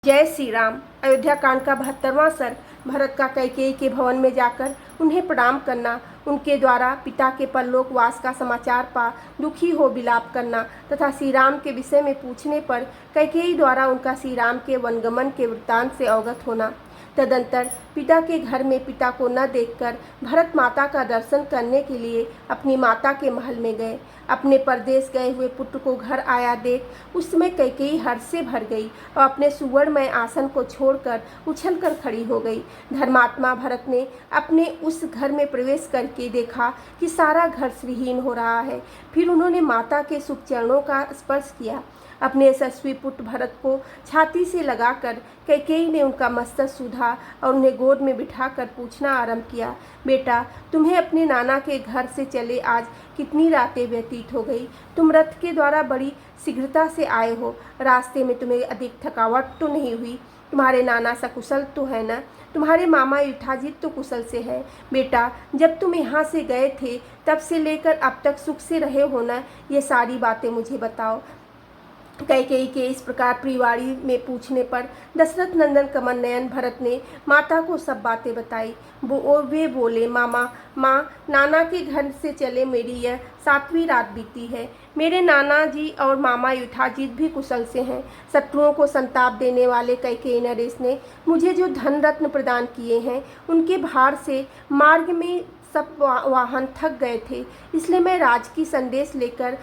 जय श्री राम। अयोध्या कांड का 72वां सर्ग। भरत का कैकेयी के भवन में जाकर उन्हें प्रणाम करना, उनके द्वारा पिता के परलोक वास का समाचार पा दुखी हो विलाप करना तथा श्री राम के विषय में पूछने पर कैकेयी द्वारा उनका श्री राम के वनगमन के वृत्तांत से अवगत होना। तदंतर पिता के घर में पिता को न देखकर भरत माता का दर्शन करने के लिए अपनी माता के महल में गए। अपने परदेश गए हुए पुत्र को घर आया देख उस समय कैकेयी हर्ष से भर गई और अपने सुवर्णमय आसन को छोड़कर उछलकर खड़ी हो गई। धर्मात्मा भरत ने अपने उस घर में प्रवेश करके देखा कि सारा घर श्रीहीन हो रहा है। फिर उन्होंने माता के शुभ चरणों का स्पर्श किया। अपने यशस्वी पुत्र भरत को छाती से लगाकर कैकेयी ने उनका मस्तक सूधा और उन्हें गोद में बिठाकर पूछना आरंभ किया, बेटा, तुम्हें अपने नाना के घर से चले आज कितनी रातें व्यतीत हो गई। तुम रथ के द्वारा बड़ी शीघ्रता से आए हो। रास्ते में तुम्हें अधिक थकावट तो नहीं हुई? तुम्हारे नाना सकुशल तो है ना? तुम्हारे मामा युधाजित तो कुशल से है? बेटा, जब तुम यहाँ से गए थे तब से लेकर अब तक सुख से रहे हो ना? ये सारी बातें मुझे बताओ। कैकेयी के इस प्रकार प्रियवाड़ी में पूछने पर दशरथ नंदन कमल नयन भरत ने माता को सब बातें बताई। वे बोले, माँ, नाना के घर से चले मेरी यह 7वीं रात बीती है। मेरे नाना जी और मामा युधाजित भी कुशल से हैं। शत्रुओं को संताप देने वाले कैकेयी नरेश ने मुझे जो धन रत्न प्रदान किए हैं उनके भार से मार्ग में सब वाहन थक गए थे, इसलिए मैं राजकीय संदेश लेकर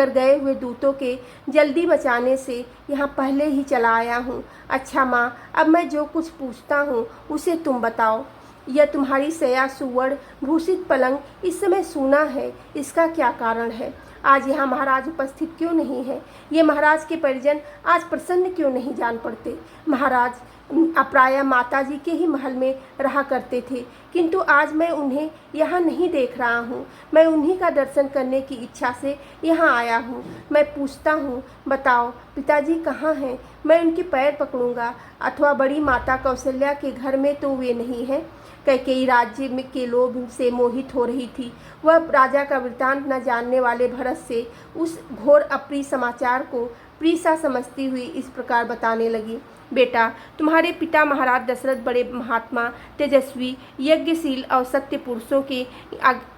गए हुए दूतों के जल्दी बचाने से यहाँ पहले ही चला आया हूँ। अच्छा माँ, अब मैं जो कुछ पूछता हूँ उसे तुम बताओ। यह तुम्हारी सया सुवर्ण भूषित पलंग इस समय सूना है, इसका क्या कारण है? आज यहाँ महाराज उपस्थित क्यों नहीं है? ये महाराज के परिजन आज प्रसन्न क्यों नहीं जान पड़ते? महाराज प्रायः माता जी के ही महल में रहा करते थे, किंतु आज मैं उन्हें यहाँ नहीं देख रहा हूँ। मैं उन्हीं का दर्शन करने की इच्छा से यहाँ आया हूँ। मैं पूछता हूँ, बताओ पिताजी कहाँ हैं? मैं उनके पैर पकड़ूंगा। अथवा बड़ी माता कौशल्या के घर में तो वे नहीं हैं? कैकेयी राज्य में के लोभ से मोहित हो रही थी। वह राजा का वृत्तांत न जानने वाले भरत से उस घोर अप्रिय समाचार को प्रियसा समझती हुई इस प्रकार बताने लगी, बेटा, तुम्हारे पिता महाराज दशरथ बड़े महात्मा, तेजस्वी, यज्ञशील और सत्य पुरुषों के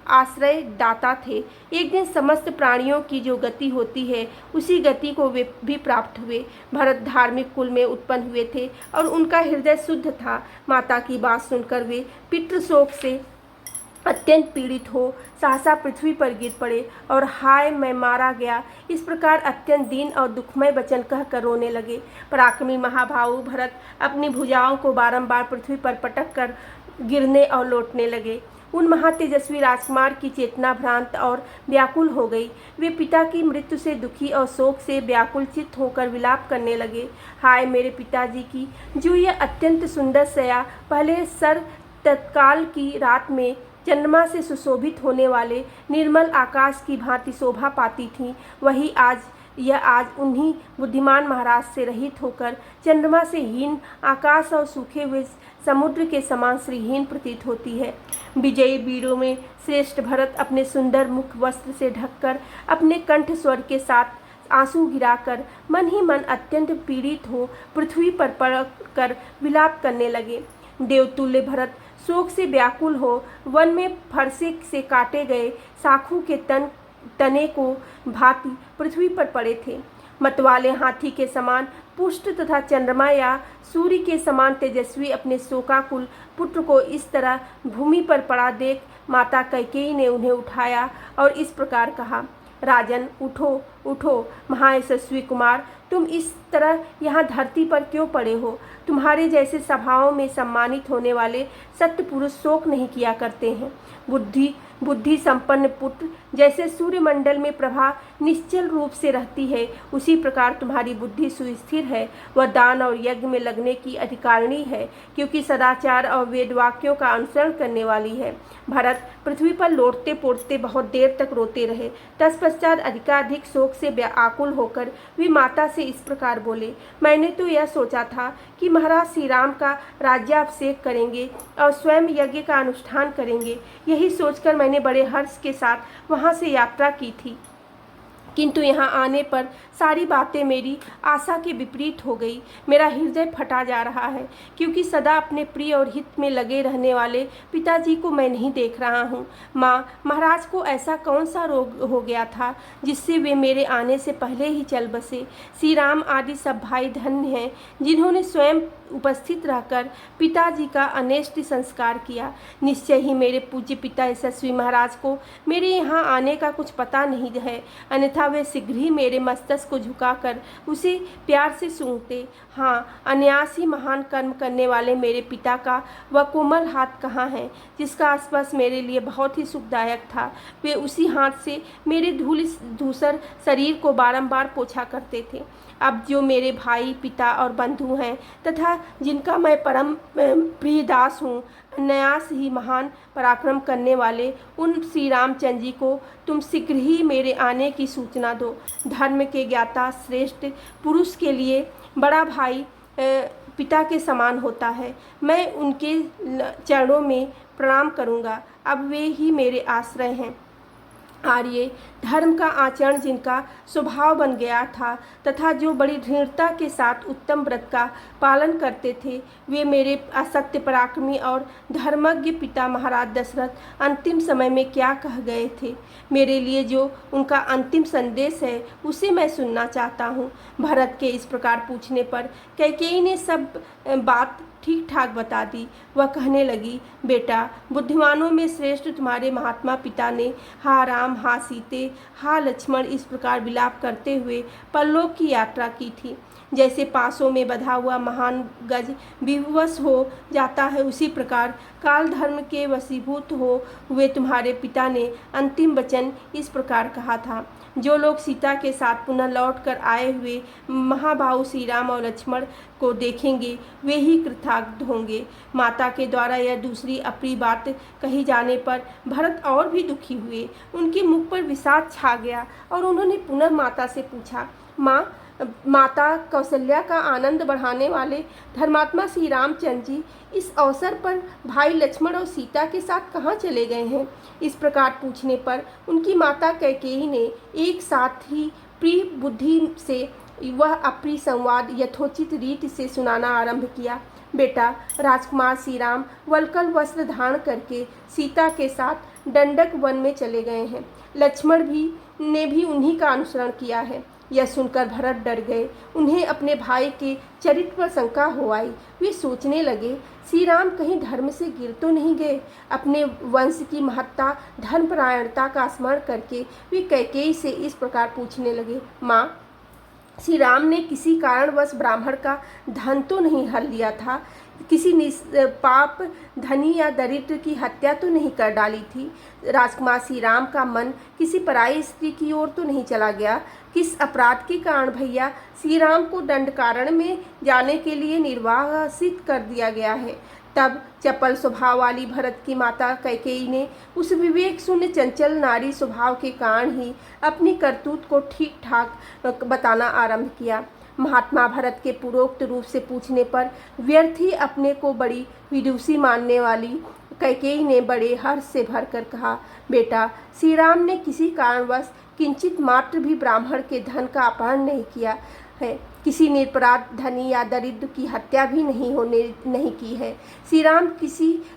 आश्रय दाता थे। एक दिन समस्त प्राणियों की जो गति होती है उसी गति को वे भी प्राप्त हुए। भरत धार्मिक कुल में उत्पन्न हुए थे और उनका हृदय शुद्ध था। माता की बात सुनकर वे पितृशोक से अत्यंत पीड़ित हो सहसा पृथ्वी पर गिर पड़े और हाय मैं मारा गया, इस प्रकार अत्यंत दीन और दुखमय वचन कहकर रोने लगे। पराक्रमी महाभाव भरत अपनी भुजाओं को बारंबार पृथ्वी पर पटक कर गिरने और लौटने लगे। उन महातेजस्वी राजकुमार की चेतना भ्रांत और व्याकुल हो गई। वे पिता की मृत्यु से दुखी और शोक से व्याकुल चित्त होकर विलाप करने लगे। हाय मेरे पिताजी की जो यह अत्यंत सुंदर सया पहले सर तत्काल की रात में चंद्रमा से सुशोभित होने वाले निर्मल आकाश की भांति शोभा पाती थी, वही आज उन्हीं बुद्धिमान महाराज से रहित होकर चंद्रमा से हीन आकाश और सूखे हुए समुद्र के समान श्रीहीन प्रतीत होती है। विजयी वीरों में श्रेष्ठ भरत अपने सुंदर मुख वस्त्र से ढककर अपने कंठ स्वर के साथ आंसू गिराकर मन ही मन अत्यंत पीड़ित हो पृथ्वी पर पड़ कर विलाप करने लगे। देवतुल्य भरत शोक से व्याकुल हो वन में फरसे से काटे गए साखू के तने को भांति पृथ्वी पर पड़े थे। मतवाले हाथी के समान पुष्ट तथा चंद्रमा या सूर्य के समान तेजस्वी अपने शोकाकुल पुत्र को इस तरह भूमि पर पड़ा देख माता कैकेयी ने उन्हें उठाया और इस प्रकार कहा, राजन उठो उठो, महायशस्वी कुमार, तुम इस तरह यहाँ धरती पर क्यों पड़े हो? तुम्हारे जैसे सभाओं में सम्मानित होने वाले सत्य पुरुष शोक नहीं किया करते हैं। बुद्धि संपन्न पुत्र जैसे सूर्यमंडल में प्रभा निश्चल रूप से रहती है, उसी प्रकार तुम्हारी बुद्धि सुस्थिर है। वह दान और यज्ञ में लगने की अधिकारिणी है, क्योंकि सदाचार और वेद वाक्यों का अनुसरण करने वाली है। भरत पृथ्वी पर लौटते पोड़ते बहुत देर तक रोते रहे। तत्पश्चात अधिकाधिक शोक से व्याकुल होकर वे माता से इस प्रकार बोले, मैंने तो यह सोचा था कि महाराज श्री राम का राज्याभिषेक करेंगे और स्वयं यज्ञ का अनुष्ठान करेंगे। यही सोचकर मैंने बड़े हर्ष के साथ वहाँ से यात्रा की थी। किंतु यहाँ आने पर सारी बातें मेरी आशा के विपरीत हो गई। मेरा हृदय फटा जा रहा है, क्योंकि सदा अपने प्रिय और हित में लगे रहने वाले पिताजी को मैं नहीं देख रहा हूँ। माँ, महाराज को ऐसा कौन सा रोग हो गया था जिससे वे मेरे आने से पहले ही चल बसे। श्री राम आदि सब भाई धन्य हैं जिन्होंने स्वयं उपस्थित रहकर पिताजी का अनेष्ट संस्कार किया। निश्चय ही मेरे पूज्य पिता यशस्वी महाराज को मेरे यहाँ आने का कुछ पता नहीं है, अन्यथा वे शीघ्र ही मेरे मस्तक को झुकाकर उसे प्यार से सूंघते। हाँ, अनायास ही महान कर्म करने वाले मेरे पिता का वह कोमल हाथ कहाँ है जिसका स्पर्श मेरे लिए बहुत ही सुखदायक था। वे उसी हाथ से मेरे धूसर शरीर को बारंबार पोंछा करते थे। अब जो मेरे भाई, पिता और बंधु हैं तथा जिनका मैं परम प्रिय दास हूँ, अनायास ही महान पराक्रम करने वाले उन श्री रामचंद्र जी को तुम शीघ्र ही मेरे आने की सूचना दो। धर्म के ज्ञाता श्रेष्ठ पुरुष के लिए बड़ा भाई पिता के समान होता है। मैं उनके चरणों में प्रणाम करूँगा। अब वे ही मेरे आश्रय हैं। आर्य धर्म का आचरण जिनका स्वभाव बन गया था तथा जो बड़ी दृढ़ता के साथ उत्तम व्रत का पालन करते थे, वे मेरे असत्य पराक्रमी और धर्मज्ञ पिता महाराज दशरथ अंतिम समय में क्या कह गए थे। मेरे लिए जो उनका अंतिम संदेश है उसे मैं सुनना चाहता हूँ। भरत के इस प्रकार पूछने पर कैकेयी ने सब बात ठीक ठाक बता दी। वह कहने लगी, बेटा, बुद्धिमानों में श्रेष्ठ तुम्हारे महात्मा पिता ने हा राम, हा सीते, हा लक्ष्मण इस प्रकार विलाप करते हुए परलोक की यात्रा की थी। जैसे पासों में बंधा हुआ महान गज विवश हो जाता है, उसी प्रकार काल धर्म के वशीभूत हो हुए तुम्हारे पिता ने अंतिम वचन इस प्रकार कहा था। जो लोग सीता के साथ पुनः लौट कर आए हुए महाबाहु श्री राम और लक्ष्मण को देखेंगे, वे ही कृतार्थ होंगे। माता के द्वारा यह दूसरी अप्रिय बात कही जाने पर भरत और भी दुखी हुए। उनके मुख पर विषाद छा गया और उन्होंने पुनः माता से पूछा, माता कौशल्या का आनंद बढ़ाने वाले धर्मात्मा श्री रामचंद्र जी इस अवसर पर भाई लक्ष्मण और सीता के साथ कहाँ चले गए हैं। इस प्रकार पूछने पर उनकी माता कैकेयी ने एक साथ ही प्रिय बुद्धि से वह अप्रिय संवाद यथोचित रीति से सुनाना आरंभ किया। बेटा, राजकुमार श्री राम वल्कल वस्त्र धारण करके सीता के साथ दंडक वन में चले गए हैं। लक्ष्मण ने भी उन्हीं का अनुसरण किया है। यह सुनकर भरत डर गए। उन्हें अपने भाई के चरित्र पर शंका हो आई। वे सोचने लगे, श्री राम कहीं धर्म से गिर तो नहीं गए। अपने वंश की महत्ता, धर्मपरायणता का स्मरण करके वे कैकेयी से इस प्रकार पूछने लगे, माँ, श्री राम ने किसी कारणवश ब्राह्मण का धन तो नहीं हर लिया था? किसी पाप धनी या दरिद्र की हत्या तो नहीं कर डाली थी? राजकुमार श्री राम का मन किसी पराई स्त्री की ओर तो नहीं चला गया? किस अपराध के कारण भैया श्री राम को दंड कारण में जाने के लिए निर्वासित कर दिया गया है? तब चपल स्वभाव वाली भरत की माता कैकेयी ने उस विवेक शून्य चंचल नारी स्वभाव के कारण ही अपनी करतूत को ठीक ठाक बताना आरंभ किया। महात्मा भरत के पूर्वोक्त रूप से पूछने पर व्यर्थ ही अपने को बड़ी विदुषी मानने वाली कैकेयी ने बड़े हर्ष से भरकर कहा, बेटा, श्री राम ने किसी कारणवश किंचित मात्र भी ब्राह्मण के धन का अपहरण नहीं किया है। किसी निरपराध धनी या दरिद्र की हत्या भी नहीं की है। श्री राम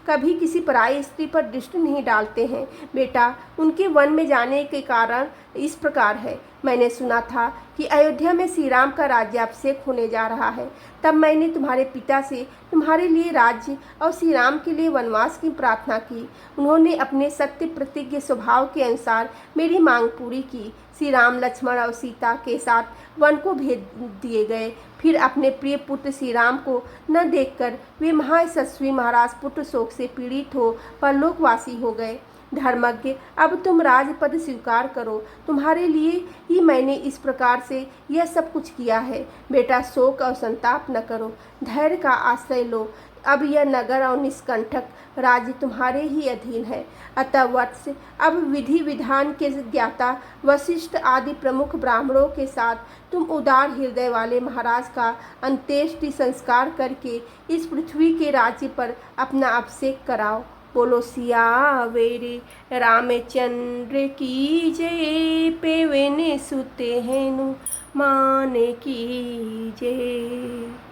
कभी किसी पराई स्त्री पर दृष्टि नहीं डालते हैं। बेटा, उनके वन में जाने के कारण इस प्रकार है। मैंने सुना था कि अयोध्या में श्री राम का राज्याभिषेक होने जा रहा है। तब मैंने तुम्हारे पिता से तुम्हारे लिए राज्य और श्री राम के लिए वनवास की प्रार्थना की। उन्होंने अपने सत्य प्रतिज्ञ स्वभाव के अनुसार मेरी मांग पूरी की। श्री राम लक्ष्मण और सीता के साथ वन को भेज दिए गए। फिर अपने प्रिय पुत्र श्री राम को न देखकर वे महायशस्वी महाराज पुत्र शोक से पीड़ित हो परलोकवासी हो गए। धर्मज्ञ, अब तुम राजपद स्वीकार करो। तुम्हारे लिए ही मैंने इस प्रकार से यह सब कुछ किया है। बेटा, शोक और संताप न करो, धैर्य का आश्रय लो। अब यह नगर और निष्कंटक राज्य तुम्हारे ही अधीन है। अतः वत्स, अब विधि विधान के ज्ञाता वशिष्ठ आदि प्रमुख ब्राह्मणों के साथ तुम उदार हृदय वाले महाराज का अंत्येष्टि संस्कार करके इस पृथ्वी के राज्य पर अपना अभिषेक कराओ। बोलो सियावेरे रामचंद्र की जय। पेवने सुते हैं मान की जय।